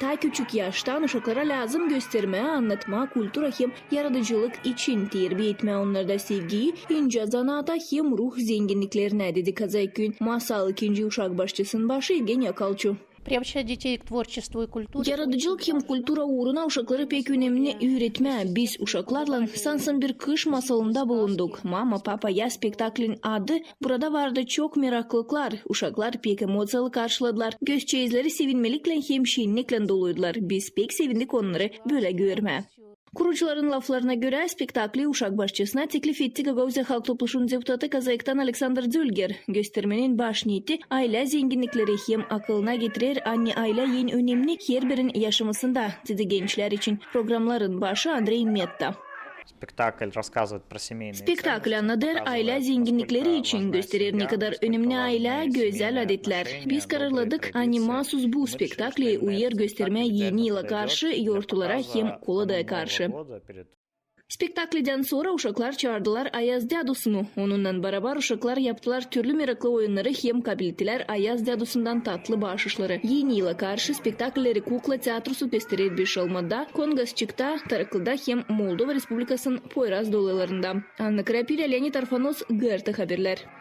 ta küçük yaştan uşaklara lazım gösterme, anlatma, kultura hem yaratıcılık için terbiye etme, onlarda sevgiyi, ince zanata hem ruh zenginliklerine dedi Kazakün. Masal ikinci uşak başçısının başı Evgeniy Akalçu. Приобщать детей к творчеству и культуре. Yaratıcılık hem kultura uğruna uşakları pek önemli öğretme. Biz uşaklarla sansın bir kış masalında bulunduk. Mama Papa ya spektaklin adı. Burada vardı çok meraklıklar. Uşaklar pek emosiyalı karşıladılar. Göz çeyizleri sevinmelikle hem şirinlikle doluydular. Biz pek sevindik onları böyle görme. Kurucuların laflarına göre spektakli uşak başçısına teklif etti Gagavuzya Halk Topluluğu'nun deputatı Kazak'tan Alexander Zülger. Göstermenin baş niyeti aile zenginlikleri hem akılına getirir, anne aile en önemli her birin yaşamasında dedi gençler için. Programların başı Andrei Metta. Spektakl anlatır aile zenginlikleri için gösterir ne kadar önemli aile, güzel adetler. Biz kararladık animasuz bu spektakli uyar gösterme yeni yıla karşı, yortulara hem koladaya karşı. Spektakliden sonra uşaklar çağırdılar Ayaz Dadusunu. Onunla beraber uşaklar yaptılar türlü meraklı oyunları hem kabiletiler Ayaz Dadusundan tatlı bağışışları. Yeni yıla karşı spektaklleri kukla tiyatrosu gösterir bir şalmada, Kongasçık'ta, Taraklı'da hem Moldova Respublikası'nın Poyraz dolalarında. Anna Krapirya, Leonid Arfanos, GRT Haberler.